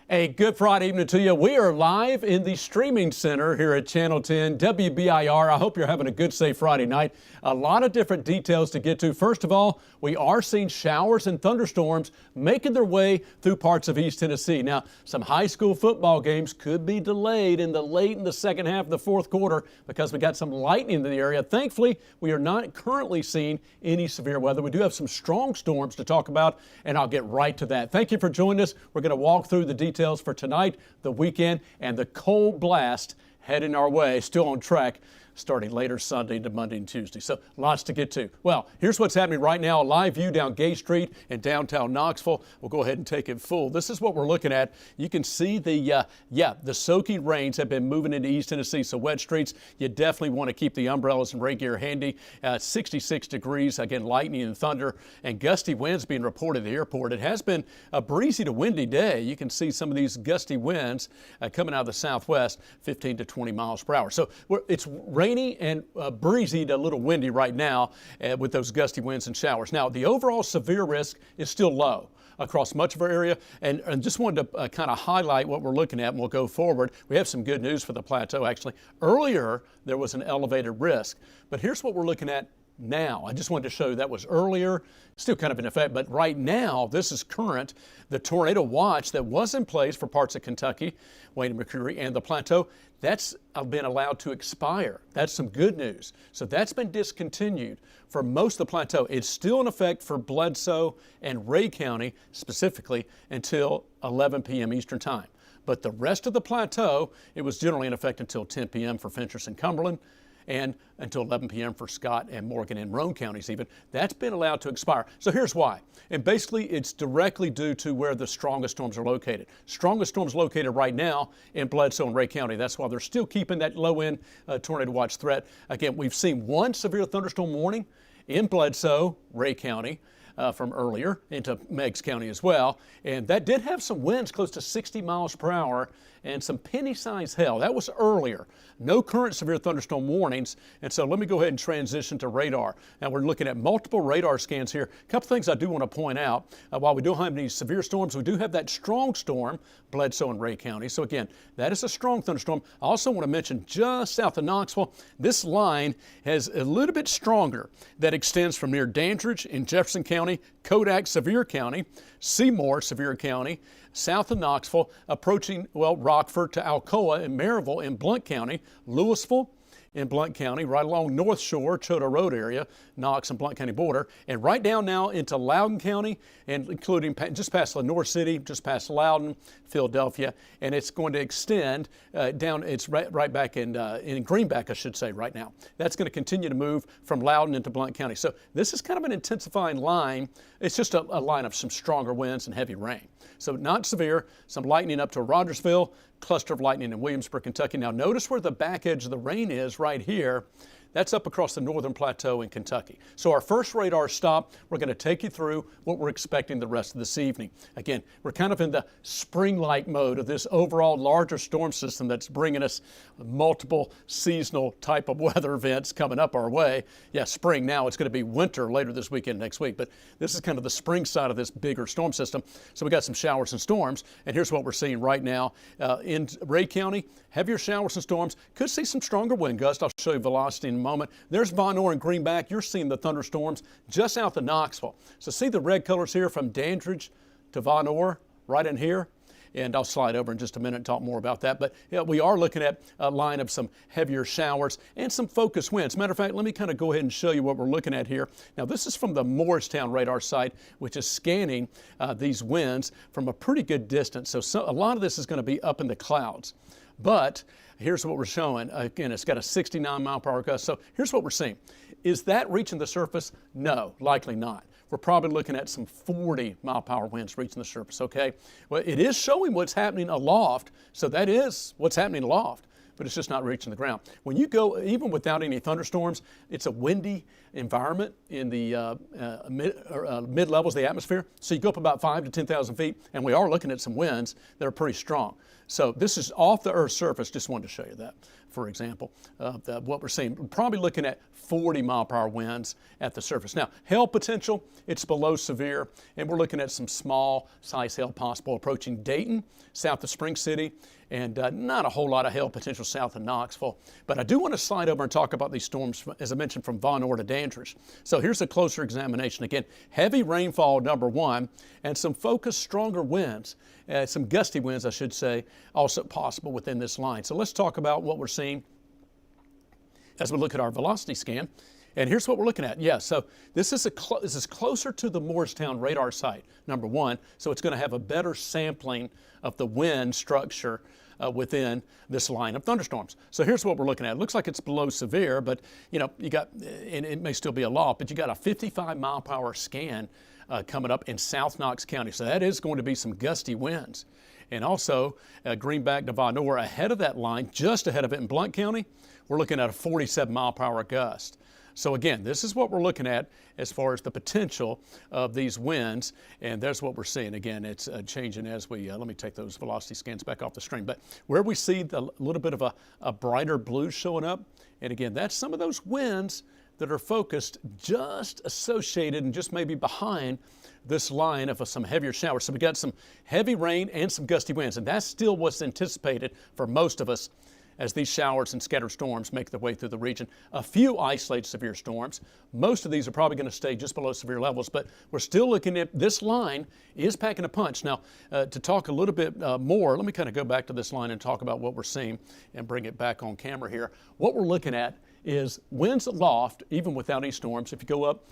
A good Friday evening to you. We are live in the streaming center here at Channel 10 WBIR. I hope you're having a good, safe Friday night. A lot of different details to get to. First of all, we are seeing showers and thunderstorms making their way through parts of East Tennessee. Now, some high school football games could be delayed late in the second half of the fourth quarter because we got some lightning in the area. Thankfully, we are not currently seeing any severe weather. We do have some strong storms to talk about, and I'll get right to that. Thank you for joining us. We're going to walk through the details for tonight, the weekend, and the cold blast heading our way, still on track, starting later Sunday to Monday and Tuesday. So lots to get to. Well, here's what's happening right now. A live view down Gay Street in downtown Knoxville. We'll go ahead and take it full. This is what we're looking at. You can see the soaking rains have been moving into East Tennessee. So wet streets, you definitely want to keep the umbrellas and rain gear handy. 66 degrees, again, lightning and thunder and gusty winds being reported at the airport. It has been a breezy to windy day. You can see some of these gusty winds coming out of the southwest, 15 to 20 miles per hour. So it's rainy and breezy to a little windy right now with those gusty winds and showers. Now, the overall severe risk is still low across much of our area, and just wanted to kind of highlight what we're looking at, and we'll go forward. We have some good news for the plateau, actually. Earlier, there was an elevated risk, but here's what we're looking at now. I just wanted to show you that was earlier, still kind of in effect, but right now, this is current. The tornado watch that was in place for parts of Kentucky, Wayne and McCreary, and the plateau, that's been allowed to expire. That's some good news. So that's been discontinued for most of the plateau. It's still in effect for Bledsoe and Ray County specifically until 11 p.m. Eastern Time. But the rest of the plateau, it was generally in effect until 10 p.m. for Fentress and Cumberland, and until 11 p.m. for Scott and Morgan and Roane counties even. That's been allowed to expire. So here's why. And basically, it's directly due to where the strongest storms are located. Strongest storms located right now in Bledsoe and Ray County. That's why they're still keeping that low-end tornado watch threat. Again, we've seen one severe thunderstorm warning in Bledsoe, Ray County, from earlier into Meigs County as well. And that did have some winds close to 60 miles per hour and some penny-sized hail. That was earlier. No current severe thunderstorm warnings. And so let me go ahead and transition to radar. Now we're looking at multiple radar scans here. A couple things I do want to point out. While we don't have any severe storms, we do have that strong storm, Bledsoe and Ray County. So again, that is a strong thunderstorm. I also want to mention just south of Knoxville, this line has a little bit stronger that extends from near Dandridge in Jefferson County, Kodak, Sevier County, Seymour, Sevier County, south of Knoxville, approaching, Rockford to Alcoa and Maryville in Blount County, Louisville in Blount County, right along North Shore, Chota Road area, Knox and Blount County border, and right down now into Loudoun County, and including just past Lenoir City, just past Loudoun, Philadelphia, and it's going to extend down. It's right back in Greenback, I should say, right now. That's going to continue to move from Loudoun into Blount County. So this is kind of an intensifying line. It's just a line of some stronger winds and heavy rain. So not severe, some lightning up to Rogersville, cluster of lightning in Williamsburg, Kentucky. Now notice where the back edge of the rain is right here. That's up across the northern plateau in Kentucky. So our first radar stop, we're going to take you through what we're expecting the rest of this evening. Again, we're kind of in the spring-like mode of this overall larger storm system that's bringing us multiple seasonal type of weather events coming up our way. Yeah, spring now. It's going to be winter later this weekend, next week. But this is kind of the spring side of this bigger storm system. So we got some showers and storms. And here's what we're seeing right now in Ray County. Heavier showers and storms. Could see some stronger wind gusts. I'll show you velocity in a moment. There's Von Orr and Greenback. You're seeing the thunderstorms just south of Knoxville. So see the red colors here from Dandridge to Von Orr right in here. And I'll slide over in just a minute and talk more about that. But yeah, we are looking at a line of some heavier showers and some focused winds. Matter of fact, let me kind of go ahead and show you what we're looking at here. Now, this is from the Morristown radar site, which is scanning these winds from a pretty good distance. So a lot of this is going to be up in the clouds. But here's what we're showing. Again, it's got a 69 mile per hour gust. So here's what we're seeing. Is that reaching the surface? No, likely not. We're probably looking at some 40 mile per hour winds reaching the surface, okay? Well, it is showing what's happening aloft, so that is what's happening aloft. but it's just not reaching the ground. When you go, even without any thunderstorms, it's a windy environment in the mid levels of the atmosphere. So you go up about 5 to 10,000 feet, and we are looking at some winds that are pretty strong. So this is off the Earth's surface. Just wanted to show you that, for example, what we're seeing. We're probably looking at 40-mile-per-hour winds at the surface. Now, hail potential, it's below severe, and we're looking at some small size hail possible approaching Dayton, south of Spring City, and not a whole lot of hail potential south of Knoxville. But I do want to slide over and talk about these storms, as I mentioned, from Von Orr to Dandridge. So here's a closer examination. Again, heavy rainfall, number one, and some focused stronger winds, some gusty winds, I should say, also possible within this line. So let's talk about what we're seeing as we look at our velocity scan. And here's what we're looking at. Yeah, so this is closer to the Morristown radar site, number one, so it's going to have a better sampling of the wind structure within this line of thunderstorms. So here's what we're looking at. It looks like it's below severe, but you know, you got, and it may still be aloft, but you got a 55-mile-per-hour scan coming up in South Knox County. So that is going to be some gusty winds. And also, Greenback to Von Orr, ahead of that line, just ahead of it in Blount County, we're looking at a 47-mile-per-hour gust. So again, this is what we're looking at as far as the potential of these winds, and that's what we're seeing. Again, it's changing as we, let me take those velocity scans back off the screen, but where we see a little bit of a brighter blue showing up, and again, that's some of those winds that are focused just associated and just maybe behind this line of some heavier showers. So we got some heavy rain and some gusty winds, and that's still what's anticipated for most of us as these showers and scattered storms make their way through the region. A few isolated severe storms. Most of these are probably going to stay just below severe levels, but we're still looking at this line is packing a punch. Now, to talk a little bit more, let me kind of go back to this line and talk about what we're seeing and bring it back on camera here. What we're looking at is winds aloft, even without any storms. If you go up,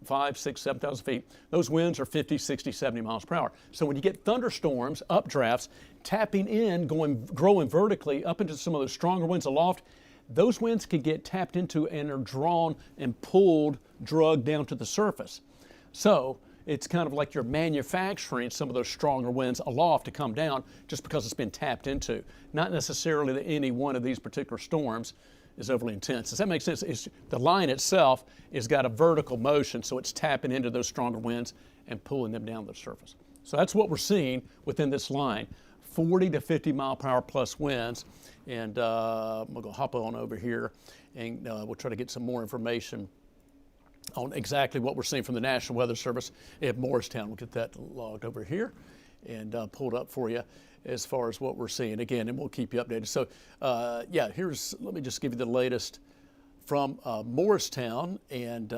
5, 6, 7,000 feet, those winds are 50, 60, 70 miles per hour. So when you get thunderstorms, updrafts, tapping in, growing vertically up into some of those stronger winds aloft, those winds can get tapped into and are drawn and pulled, drugged down to the surface. So it's kind of like you're manufacturing some of those stronger winds aloft to come down just because it's been tapped into. Not necessarily that any one of these particular storms is overly intense. Does that make sense? The line itself has got a vertical motion, so it's tapping into those stronger winds and pulling them down to the surface. So that's what we're seeing within this line, 40 to 50 mile per hour plus winds. And we'll go hop on over here and we'll try to get some more information on exactly what we're seeing from the National Weather Service at Morristown. We'll get that logged over here and pulled up for you as far as what we're seeing again, and we'll keep you updated. So yeah, let me just give you the latest from Morristown, and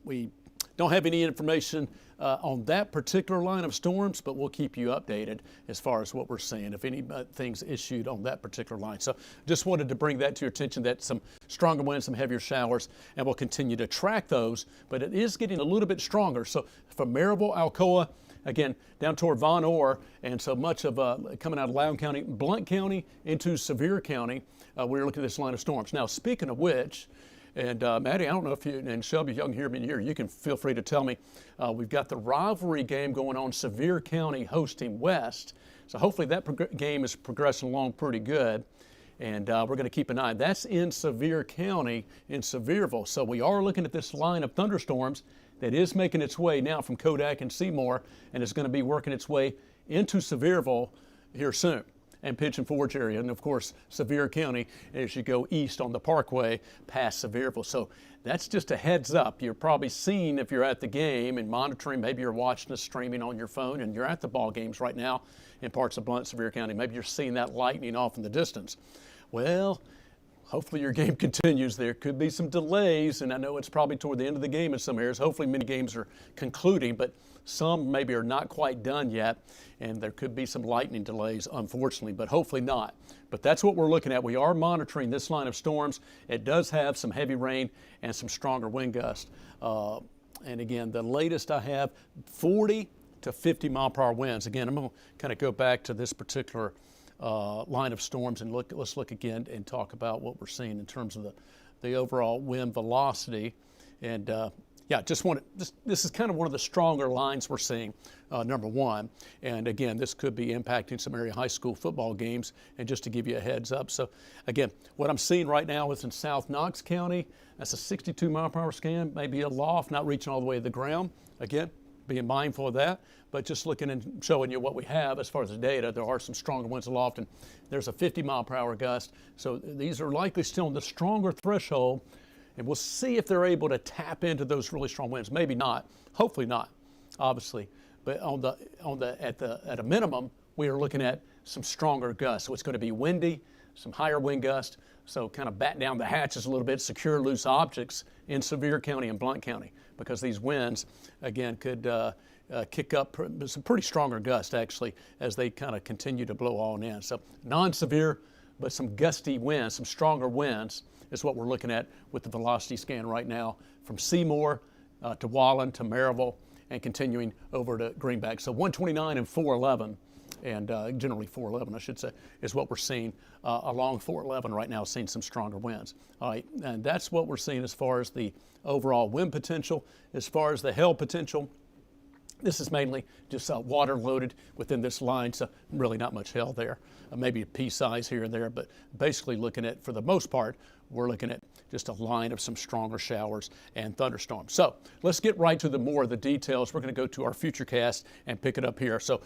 we don't have any information on that particular line of storms, but we'll keep you updated as far as what we're seeing, if anything's issued on that particular line. So just wanted to bring that to your attention, that some stronger winds, some heavier showers, and we'll continue to track those, but it is getting a little bit stronger. So from Maryville, Alcoa, again, down toward Von Orr, and so much of coming out of Loudoun County, Blount County into Sevier County, we're looking at this line of storms. Now, speaking of which, and Maddie, I don't know if you, and Shelby, if you can hear me here, you can feel free to tell me. We've got the rivalry game going on, Sevier County hosting West. So hopefully that game is progressing along pretty good. And we're going to keep an eye. That's in Sevier County in Sevierville. So we are looking at this line of thunderstorms that is making its way now from Kodak and Seymour, and is going to be working its way into Sevierville here soon, and Pigeon Forge area, and of course Sevier County as you go east on the Parkway past Sevierville. So that's just a heads up. You're probably seeing, if you're at the game and monitoring, maybe you're watching us streaming on your phone and you're at the ball games right now in parts of Blount, Sevier County. Maybe you're seeing that lightning off in the distance. Well, hopefully your game continues. There could be some delays, and I know it's probably toward the end of the game in some areas. Hopefully many games are concluding, but some maybe are not quite done yet, and there could be some lightning delays, unfortunately, but hopefully not. But that's what we're looking at. We are monitoring this line of storms. It does have some heavy rain and some stronger wind gusts. And again, the latest I have, 40 to 50 mile per hour winds. Again, I'm going to kind of go back to this particular line of storms and let's look again and talk about what we're seeing in terms of the overall wind velocity. And yeah, this is kind of one of the stronger lines we're seeing, number one. And again, this could be impacting some area high school football games. And just to give you a heads up. So again, what I'm seeing right now is in South Knox County, that's a 62 mile per hour scan, maybe a loft, not reaching all the way to the ground. Again, being mindful of that, but just looking and showing you what we have as far as the data. There are some stronger winds aloft, and there's a 50 mile per hour gust. So these are likely still in the stronger threshold, and we'll see if they're able to tap into those really strong winds. Maybe not, hopefully not, obviously. But at a minimum, we are looking at some stronger gusts. So it's going to be windy, some higher wind gusts. So kind of batten down the hatches a little bit, secure loose objects in Sevier County and Blount County, because these winds, again, could kick up some pretty stronger gusts, actually, as they kind of continue to blow on in. So non-severe, but some gusty winds, some stronger winds is what we're looking at with the velocity scan right now from Seymour to Wallen to Maryville and continuing over to Greenback. So 129 and 411. And generally 411, I should say, is what we're seeing along 411 right now, seeing some stronger winds. All right, and that's what we're seeing as far as the overall wind potential. As far as the hail potential, this is mainly just water loaded within this line, so really not much hail there. Maybe a pea size here and there, but basically looking at, for the most part, we're looking at just a line of some stronger showers and thunderstorms. So let's get right to the more of the details. We're going to go to our Futurecast and pick it up here. So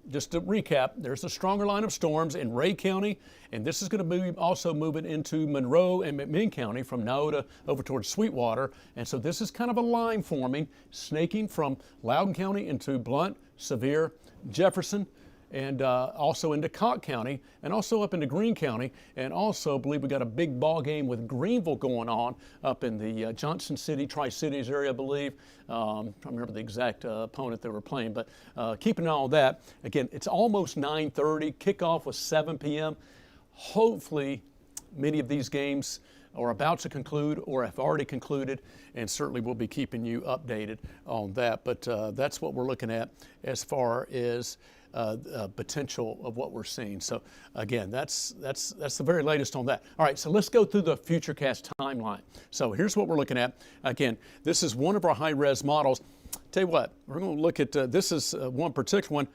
just to recap, there's a stronger line of storms in Ray County, and this is going to be also moving into Monroe and McMinn County from Nodawta over towards Sweetwater. And so this is kind of a line forming, snaking from Loudoun County into Blount, Sevier, Jefferson, and also into Cocke County, and also up into Greene County, and also believe we got a big ball game with Greenville going on up in the Johnson City, Tri-Cities area, I believe. I don't remember the exact opponent they were playing, but keeping an eye on that. Again, it's almost 9:30. Kickoff was 7 p.m. Hopefully, many of these games are about to conclude or have already concluded, and certainly we'll be keeping you updated on that. But that's what we're looking at as far as potential of what we're seeing. So again, that's the very latest on that. All right, so let's go through the Futurecast timeline. So here's what we're looking at. Again, this is one of our high-res models. Tell you what, we're going to look at this is one particular one.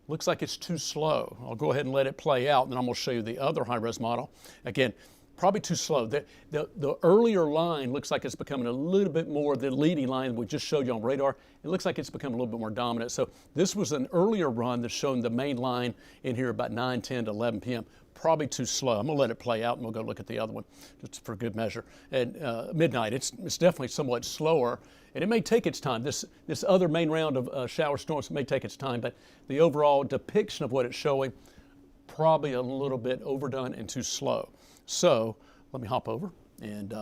Looks like it's too slow. I'll go ahead and let it play out, and then I'm going to show you the other high-res model. Again, probably too slow. The earlier line looks like it's becoming a little bit more, the leading line we just showed you on radar, it looks like it's becoming a little bit more dominant. So this was an earlier run that's showing the main line in here about 9, 10 to 11 p.m. Probably too slow. I'm going to let it play out, and we'll go look at the other one just for good measure. And midnight, it's definitely somewhat slower, and it may take its time. This other main round of shower storms may take its time, but the overall depiction of what it's showing, probably a little bit overdone and too slow. So let me hop over and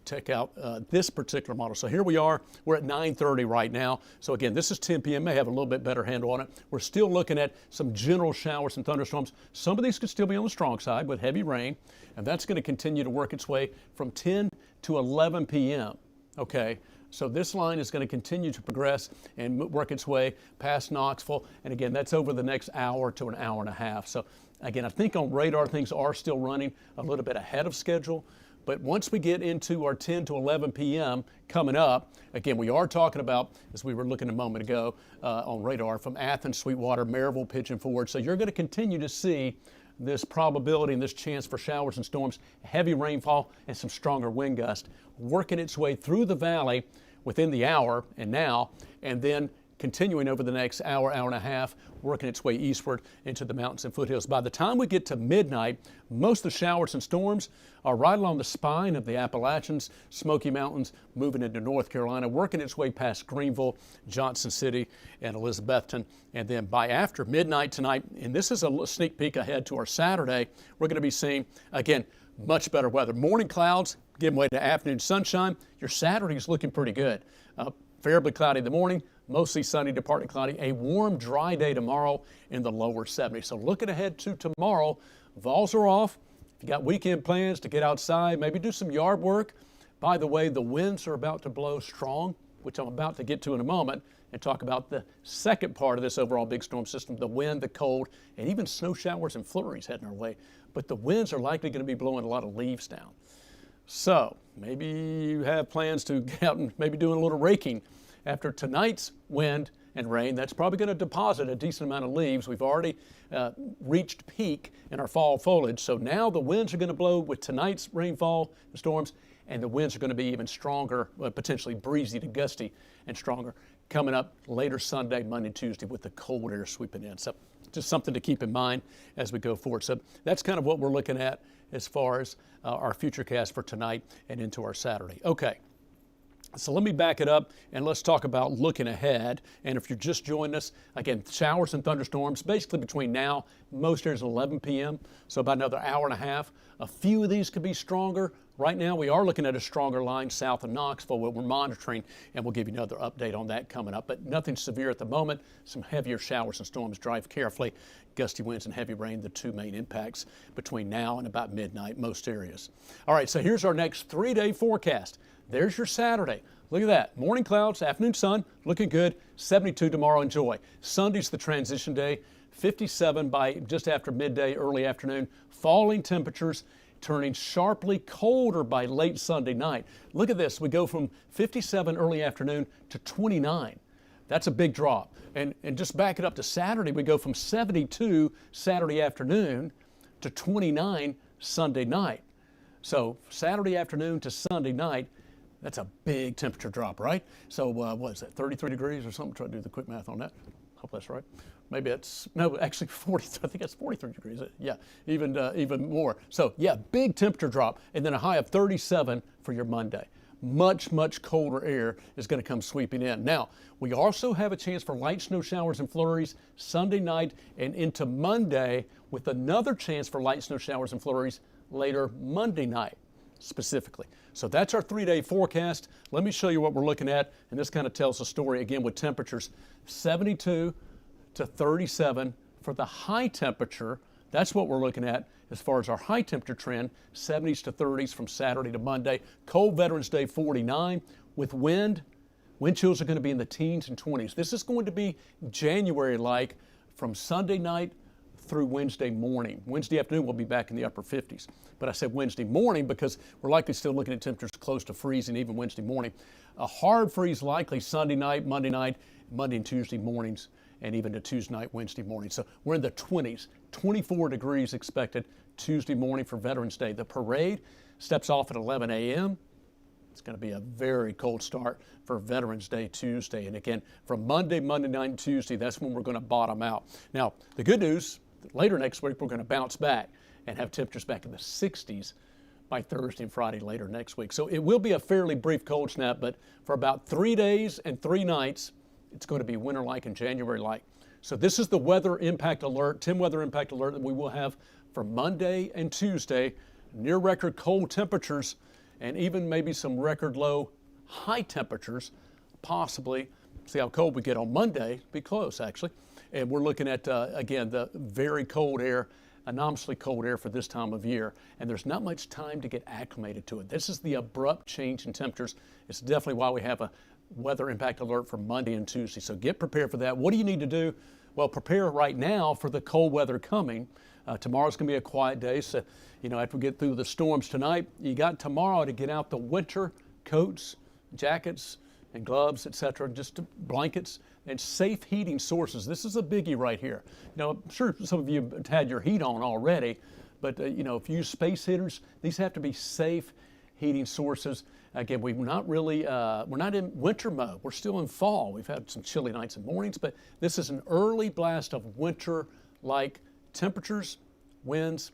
check out this particular model. So here we are, we're at 9:30 right now. So again, this is 10 p.m., may have a little bit better handle on it. We're still looking at some general showers and thunderstorms. Some of these could still be on the strong side with heavy rain, and that's going to continue to work its way from 10 to 11 p.m., okay? So this line is going to continue to progress and work its way past Knoxville, and again, that's over the next hour to an hour and a half. So again, I think on radar things are still running a little bit ahead of schedule, but once we get into our 10 to 11 p.m. coming up, again, we are talking about, as we were looking a moment ago on radar, from Athens, Sweetwater, Maryville, Pigeon Forge. So you're going to continue to see this probability and this chance for showers and storms, heavy rainfall, and some stronger wind gusts working its way through the valley within the hour and now, and then continuing over the next hour, hour and a half, working its way eastward into the mountains and foothills. By the time we get to midnight, most of the showers and storms are right along the spine of the Appalachians, Smoky Mountains, moving into North Carolina, working its way past Greenville, Johnson City, and Elizabethton. And then by after midnight tonight, and this is a sneak peek ahead to our Saturday, we're going to be seeing, again, much better weather. Morning clouds giving way to afternoon sunshine. Your Saturday is looking pretty good. Variably cloudy in the morning, mostly sunny to partly cloudy. A warm, dry day tomorrow in the lower 70s. So looking ahead to tomorrow, vols are off. If you got weekend plans to get outside, maybe do some yard work. By the way, the winds are about to blow strong, which I'm about to get to in a moment, and talk about the second part of this overall big storm system, the wind, the cold, and even snow showers and flurries heading our way. But the winds are likely going to be blowing a lot of leaves down. So maybe you have plans to get out and maybe doing a little raking after tonight's wind and rain. That's probably going to deposit a decent amount of leaves. We've already reached peak in our fall foliage. So now the winds are going to blow with tonight's rainfall and storms, and the winds are going to be even stronger, potentially breezy to gusty and stronger coming up later Sunday, Monday, Tuesday with the cold air sweeping in. So just something to keep in mind as we go forward. So that's kind of what we're looking at as far as our future cast for tonight and into our Saturday. Okay. So let me back it up and let's talk about looking ahead. And if you're just joining us, again, showers and thunderstorms basically between now, most areas at 11 p.m., so about another hour and a half. A few of these could be stronger. Right now, we are looking at a stronger line south of Knoxville, what we're monitoring, and we'll give you another update on that coming up. But nothing severe at the moment. Some heavier showers and storms. Drive carefully. Gusty winds and heavy rain, the two main impacts between now and about midnight, most areas. All right, so here's our next 3-day forecast. There's your Saturday. Look at that. Morning clouds, afternoon sun, looking good. 72 tomorrow, enjoy. Sunday's the transition day. 57 by just after midday, early afternoon. Falling temperatures, turning sharply colder by late Sunday night. Look at this. We go from 57 early afternoon to 29. That's a big drop. And just back it up to Saturday, we go from 72 Saturday afternoon to 29 Sunday night. So Saturday afternoon to Sunday night, that's a big temperature drop, right? So what is that, 33 degrees or something? Try to do the quick math on that. Hope that's right. Maybe it's, no, actually 40, I think that's 43 degrees. Yeah, even more. So yeah, big temperature drop, and then a high of 37 for your Monday. Much, much colder air is going to come sweeping in. Now, we also have a chance for light snow showers and flurries Sunday night and into Monday, with another chance for light snow showers and flurries later Monday night specifically. So that's our 3-day forecast. Let me show you what we're looking at, and this kind of tells the story again with temperatures 72 to 37 for the high temperature. That's what we're looking at as far as our high temperature trend, 70s to 30s from Saturday to Monday. Cold Veterans Day 49 with wind. Wind chills are going to be in the teens and 20s. This is going to be January-like from Sunday night through Wednesday morning. Wednesday afternoon we'll be back in the upper 50s. But I said Wednesday morning because we're likely still looking at temperatures close to freezing even Wednesday morning. A hard freeze likely Sunday night, Monday and Tuesday mornings, and even to Tuesday night, Wednesday morning. So we're in the 20s, 24 degrees expected Tuesday morning for Veterans Day. The parade steps off at 11 a.m. It's going to be a very cold start for Veterans Day Tuesday. And again, from Monday night, and Tuesday, that's when we're going to bottom out. Now, the good news, later next week, we're going to bounce back and have temperatures back in the 60s by Thursday and Friday later next week. So it will be a fairly brief cold snap, but for about 3 days and 3 nights, it's going to be winter-like and January-like. So this is the weather impact alert, 10 weather impact alert that we will have for Monday and Tuesday. Near record cold temperatures and even maybe some record low high temperatures, possibly. See how cold we get on Monday, be close actually. And we're looking at, again, the very cold air, anomalously cold air for this time of year. And there's not much time to get acclimated to it. This is the abrupt change in temperatures. It's definitely why we have a weather impact alert for Monday and Tuesday. So get prepared for that. What do you need to do? Well, prepare right now for the cold weather coming. Tomorrow's going to be a quiet day. So, after we get through the storms tonight, you got tomorrow to get out the winter coats, jackets, and gloves, etc., just blankets and safe heating sources. This is a biggie right here. I'm sure some of you have had your heat on already, but if you use space heaters, these have to be safe heating sources. Again, we're not in winter mode. We're still in fall. We've had some chilly nights and mornings, but this is an early blast of winter-like temperatures, winds,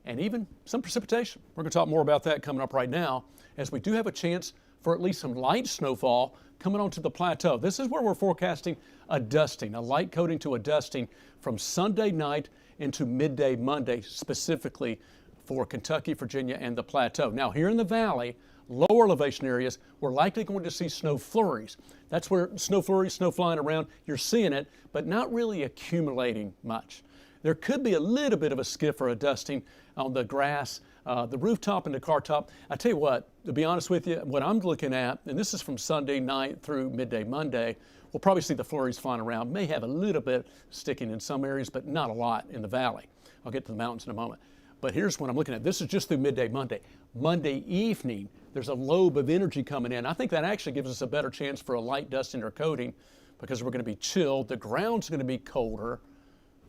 and even some precipitation. We're going to talk more about that coming up right now, as we do have a chance for at least some light snowfall coming onto the plateau. This is where we're forecasting a dusting, a light coating to a dusting from Sunday night into midday Monday, specifically for Kentucky, Virginia, and the plateau. Now, here in the valley, lower elevation areas, we're likely going to see snow flurries. That's where snow flurries, snow flying around, you're seeing it, but not really accumulating much. There could be a little bit of a skiff or a dusting on the grass, the rooftop and the car top. I tell you what, to be honest with you, what I'm looking at, and this is from Sunday night through midday Monday, we'll probably see the flurries flying around. May have a little bit sticking in some areas, but not a lot in the valley. I'll get to the mountains in a moment. But here's what I'm looking at. This is just through midday Monday. Monday evening, there's a lobe of energy coming in. I think that actually gives us a better chance for a light dusting or coating because we're going to be chilled. The ground's going to be colder.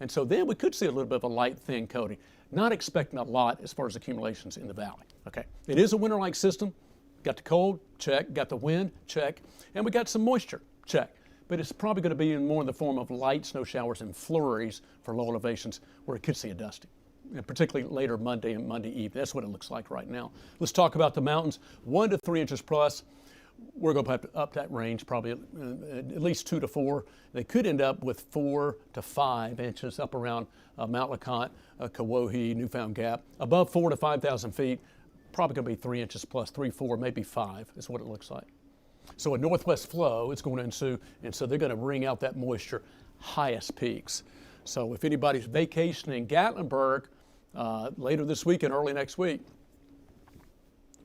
And so then we could see a little bit of a light, thin coating. Not expecting a lot as far as accumulations in the valley. Okay, it is a winter-like system. Got the cold, check. Got the wind, check. And we got some moisture, check. But it's probably going to be more in the form of light snow showers and flurries for low elevations where it could see a dusting. And particularly later Monday and Monday Eve. That's what it looks like right now. Let's talk about the mountains. 1 to 3 inches plus. We're going to have to up that range probably at least 2 to 4. They could end up with 4 to 5 inches up around Mount LeConte, Kewohee, Newfound Gap. Above 4 to 5,000 feet, probably going to be 3 inches plus, 3, 4, maybe 5 is what it looks like. So a northwest flow is going to ensue, and so they're going to wring out that moisture, highest peaks. So if anybody's vacationing in Gatlinburg later this week and early next week,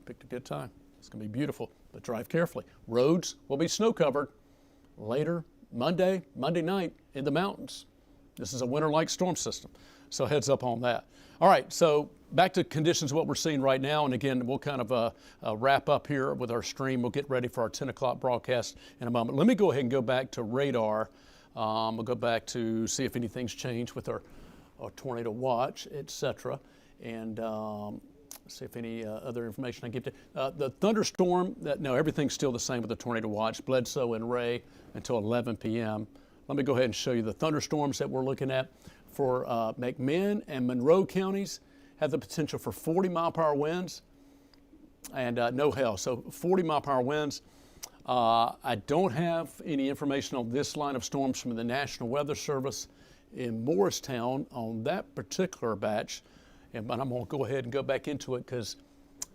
picked a good time. It's going to be beautiful, but drive carefully. Roads will be snow covered later Monday night in the mountains. This is a winter-like storm system, so heads up on that. All right, so back to conditions, what we're seeing right now, and again, we'll kind of wrap up here with our stream. We'll get ready for our 10 o'clock broadcast in a moment. Let me go ahead and go back to radar. We'll go back to see if anything's changed with our tornado watch, etc. And see if any other information I give to the thunderstorm. No, everything's still the same with the tornado watch. Bledsoe and Ray until 11 p.m. Let me go ahead and show you the thunderstorms that we're looking at for McMinn and Monroe counties. Have the potential for 40-mile-per-hour winds and no hail. So 40-mile-per-hour winds. I don't have any information on this line of storms from the National Weather Service in Morristown on that particular batch. But I'm going to go ahead and go back into it because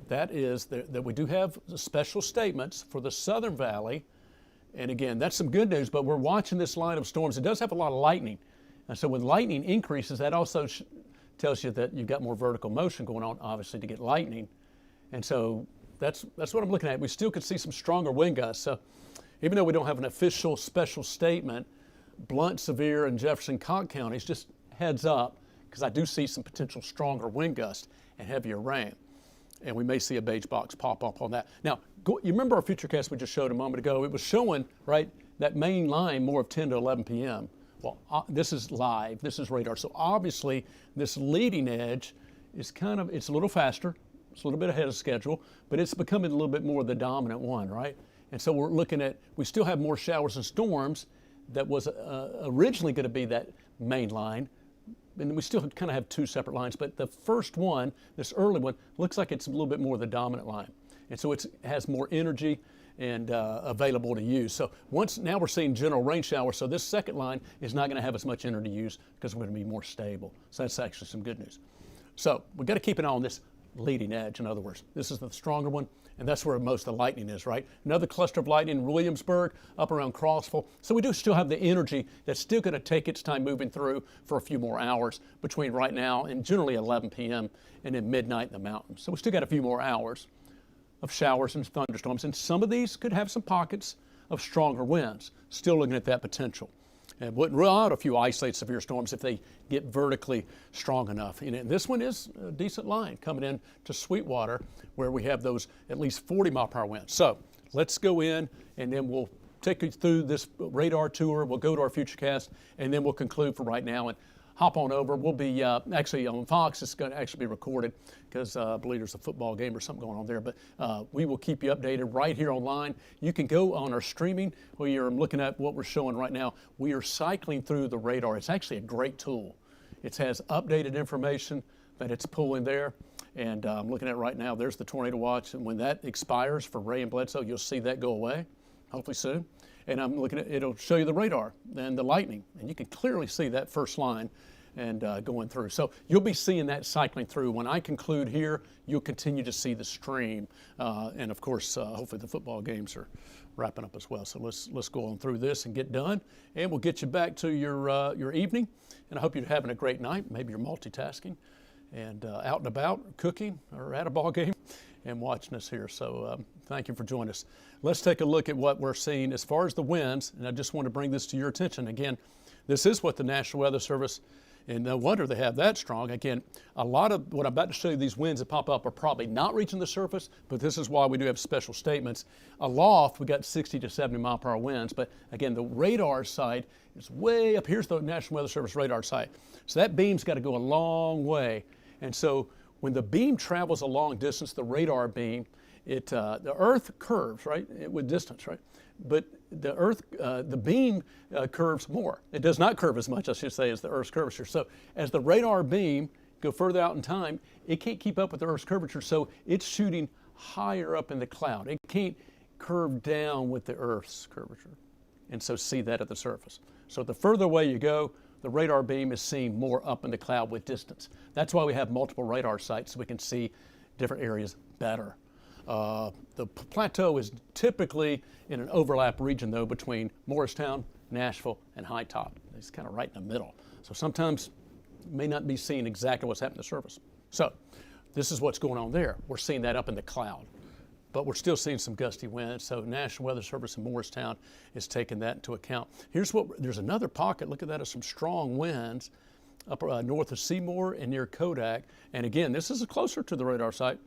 that is that we do have special statements for the Southern Valley. And again, that's some good news, but we're watching this line of storms. It does have a lot of lightning. And so when lightning increases, that also tells you that you've got more vertical motion going on, obviously, to get lightning. And so that's what I'm looking at. We still could see some stronger wind gusts. So even though we don't have an official special statement, Blount, Sevier, and Jefferson Cobb counties, just heads up, because I do see some potential stronger wind gusts and heavier rain. And we may see a beige box pop up on that. Now, you remember our Futurecast we just showed a moment ago? It was showing, right, that main line more of 10 to 11 p.m. Well, this is live. This is radar. So obviously, this leading edge is it's a little faster. It's a little bit ahead of schedule, but it's becoming a little bit more the dominant one, right? And so we're looking at, we still have more showers and storms that was originally going to be that main line. And we still kind of have two separate lines, but the first one, this early one, looks like it's a little bit more the dominant line. And so it has more energy and available to use. So now we're seeing general rain showers, so this second line is not going to have as much energy to use because we're going to be more stable. So that's actually some good news. So we've got to keep an eye on this leading edge, in other words. This is the stronger one, and that's where most of the lightning is, right? Another cluster of lightning in Williamsburg, up around Crossville. So we do still have the energy that's still going to take its time moving through for a few more hours between right now and generally 11 p.m. and then midnight in the mountains. So we still got a few more hours of showers and thunderstorms, and some of these could have some pockets of stronger winds. Still looking at that potential. And wouldn't rule out a few isolated severe storms if they get vertically strong enough. And this one is a decent line coming in to Sweetwater, where we have those at least 40-mile-per-hour winds. So let's go in, and then we'll take you through this radar tour. We'll go to our Futurecast, and then we'll conclude for right now and hop on over. We'll be actually on Fox. It's going to actually be recorded because I believe there's a football game or something going on there. But we will keep you updated right here online. You can go on our streaming where you're looking at what we're showing right now. We are cycling through the radar. It's actually a great tool. It has updated information that it's pulling there. And I'm looking at it right now. There's the tornado watch. And when that expires for Ray and Bledsoe, you'll see that go away, hopefully soon. And I'm looking at, it'll show you the radar and the lightning. And you can clearly see that first line and going through. So you'll be seeing that cycling through. When I conclude here, you'll continue to see the stream. And of course, hopefully the football games are wrapping up as well. So let's go on through this and get done. And we'll get you back to your evening. And I hope you're having a great night. Maybe you're multitasking and out and about, cooking or at a ball game and watching us here. So thank you for joining us. Let's take a look at what we're seeing as far as the winds. And I just want to bring this to your attention. Again, this is what the National Weather Service And no wonder they have that strong. Again, a lot of what I'm about to show you, these winds that pop up are probably not reaching the surface, but this is why we do have special statements. Aloft, we got 60 to 70 mile per hour winds, but again, the radar site is way up. Here's the National Weather Service radar site. So that beam's got to go a long way. And so when the beam travels a long distance, the radar beam, the Earth curves, right, with distance, right? But the Earth, the beam curves more. It does not curve as much, I should say, as the Earth's curvature. So as the radar beam go further out in time, it can't keep up with the Earth's curvature, so it's shooting higher up in the cloud. It can't curve down with the Earth's curvature, and so see that at the surface. So the further away you go, the radar beam is seen more up in the cloud with distance. That's why we have multiple radar sites, so we can see different areas better. The plateau is typically in an overlap region, though, between Morristown, Nashville, and High Top. It's kind of right in the middle. So sometimes you may not be seeing exactly what's happening to the surface. So this is what's going on there. We're seeing that up in the cloud, but we're still seeing some gusty winds. So National Weather Service in Morristown is taking that into account. There's another pocket. Look at that, of some strong winds up north of Seymour and near Kodak. And again, this is closer to the radar site.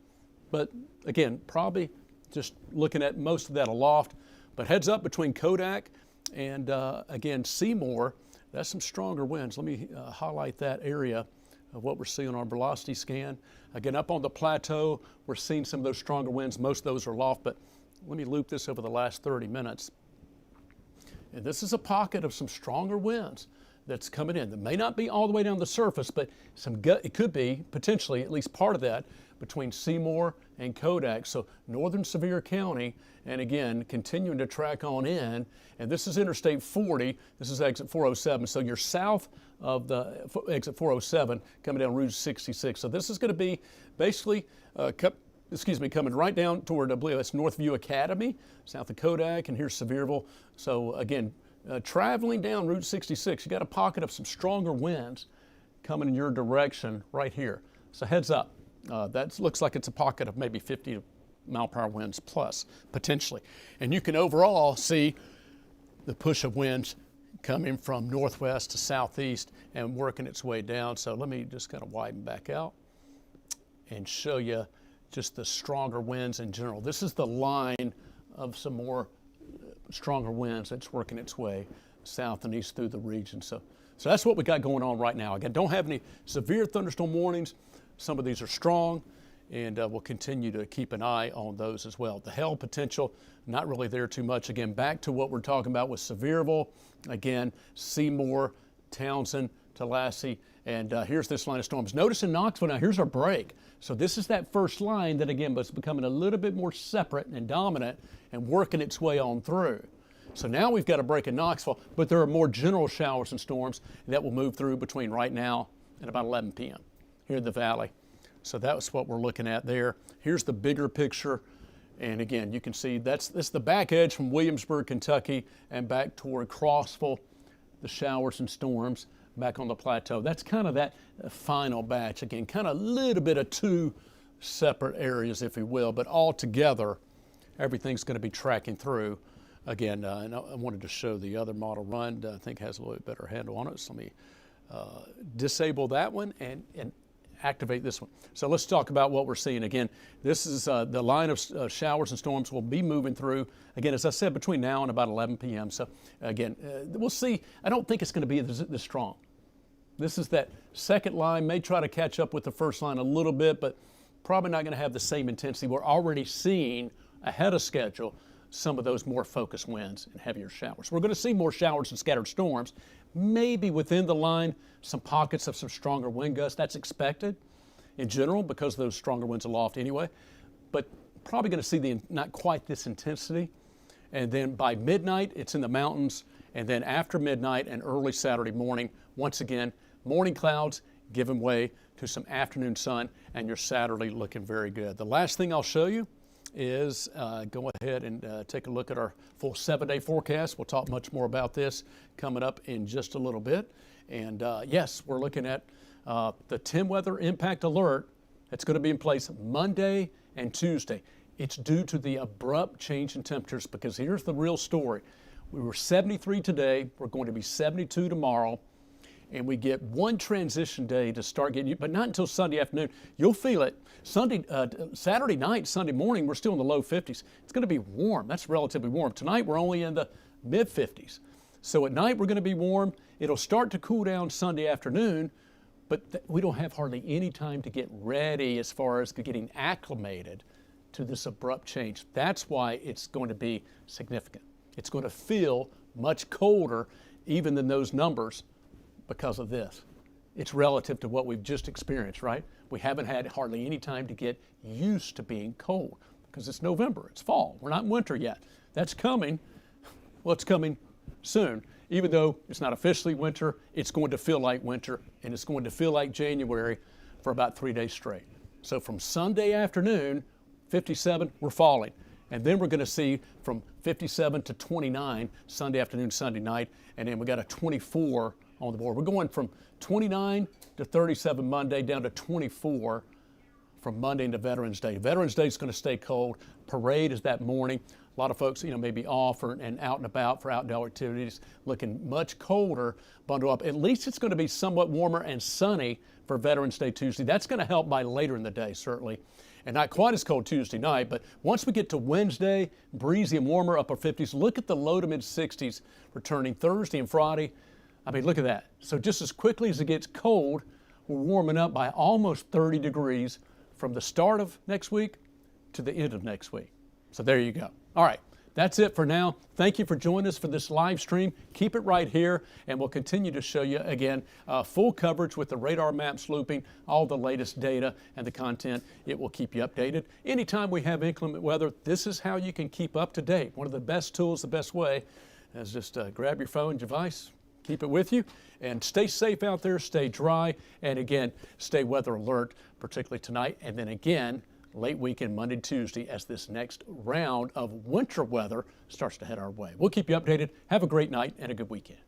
But again, probably just looking at most of that aloft. But heads up between Kodak and again, Seymour, that's some stronger winds. Let me highlight that area of what we're seeing on our velocity scan. Again, up on the plateau, we're seeing some of those stronger winds. Most of those are aloft, but let me loop this over the last 30 minutes. And this is a pocket of some stronger winds that's coming in. That may not be all the way down the surface, but it could be potentially at least part of that between Seymour and Kodak. So northern Sevier County, and again, continuing to track on in. And this is Interstate 40. This is exit 407. So you're south of the exit 407 coming down Route 66. So this is going to be basically coming right down toward, I believe that's Northview Academy, south of Kodak, and here's Sevierville. So again, traveling down Route 66, you got a pocket of some stronger winds coming in your direction right here. So heads up. That looks like it's a pocket of maybe 50 mile per hour winds plus, potentially. And you can overall see the push of winds coming from northwest to southeast and working its way down. So let me just kind of widen back out and show you just the stronger winds in general. This is the line of some more stronger winds that's working its way south and east through the region. So that's what we got going on right now. Again, don't have any severe thunderstorm warnings. Some of these are strong, and we'll continue to keep an eye on those as well. The hail potential, not really there too much. Again, back to what we're talking about with Sevierville. Again, Seymour, Townsend, Tallahassee, and here's this line of storms. Notice in Knoxville, now here's our break. So this is that first line that, again, was becoming a little bit more separate and dominant and working its way on through. So now we've got a break in Knoxville, but there are more general showers and storms that will move through between right now and about 11 p.m. here in the valley. So that's what we're looking at there. Here's the bigger picture. And again, you can see that's the back edge from Williamsburg, Kentucky, and back toward Crossville, the showers and storms back on the plateau. That's kind of that final batch. Again, kind of a little bit of two separate areas, if you will, but all together, everything's going to be tracking through. Again, and I wanted to show the other model run. I think has a little bit better handle on it. So let me disable that one and activate this one. So let's talk about what we're seeing. Again, this is the line of showers and storms will be moving through, again, as I said, between now and about 11 p.m. So again, we'll see. I don't think it's going to be this strong. This is that second line, may try to catch up with the first line a little bit, but probably not going to have the same intensity. We're already seeing ahead of schedule some of those more focused winds and heavier showers. We're going to see more showers and scattered storms, maybe within the line, some pockets of some stronger wind gusts. That's expected in general because of those stronger winds aloft anyway, but probably going to see not quite this intensity. And then by midnight, it's in the mountains. And then after midnight and early Saturday morning, once again, morning clouds giving way to some afternoon sun, and your Saturday looking very good. The last thing I'll show you is go ahead and take a look at our full 7-day forecast. We'll talk much more about this coming up in just a little bit. And yes, we're looking at the 10 weather impact alert that's going to be in place Monday and Tuesday. It's due to the abrupt change in temperatures, because here's the real story. We were 73 today. We're going to be 72 tomorrow. and we get one transition day to start getting you, but not until Sunday afternoon. You'll feel it. Saturday night, Sunday morning, we're still in the low 50s. It's going to be warm. That's relatively warm. Tonight, we're only in the mid 50s. So at night, we're going to be warm. It'll start to cool down Sunday afternoon, but we don't have hardly any time to get ready as far as getting acclimated to this abrupt change. That's why it's going to be significant. It's going to feel much colder even than those numbers because of this. It's relative to what we've just experienced, right? We haven't had hardly any time to get used to being cold because it's November, it's fall. We're not in winter yet. That's coming. Well, it's coming soon. Even though it's not officially winter, it's going to feel like winter, and it's going to feel like January for about 3 days straight. So from Sunday afternoon, 57, we're falling. And then we're going to see from 57 to 29 Sunday afternoon, Sunday night, and then we got a 24 on the board. We're going from 29 to 37 Monday down to 24 from Monday into Veterans Day. Veterans Day is going to stay cold. Parade is that morning. A lot of folks, may be off and out and about for outdoor activities, looking much colder, bundle up. At least it's going to be somewhat warmer and sunny for Veterans Day Tuesday. That's going to help by later in the day, certainly. And not quite as cold Tuesday night, but once we get to Wednesday, breezy and warmer, upper 50s. Look at the low to mid 60s returning Thursday and Friday. I mean, look at that. So just as quickly as it gets cold, we're warming up by almost 30 degrees from the start of next week to the end of next week. So there you go. All right, that's it for now. Thank you for joining us for this live stream. Keep it right here, and we'll continue to show you, again, full coverage with the radar maps looping, all the latest data and the content. It will keep you updated. Anytime we have inclement weather, this is how you can keep up to date. One of the best tools, the best way, is just grab your phone device, keep it with you, and stay safe out there, stay dry, and again, stay weather alert, particularly tonight, and then again, late weekend, Monday, Tuesday, as this next round of winter weather starts to head our way. We'll keep you updated. Have a great night and a good weekend.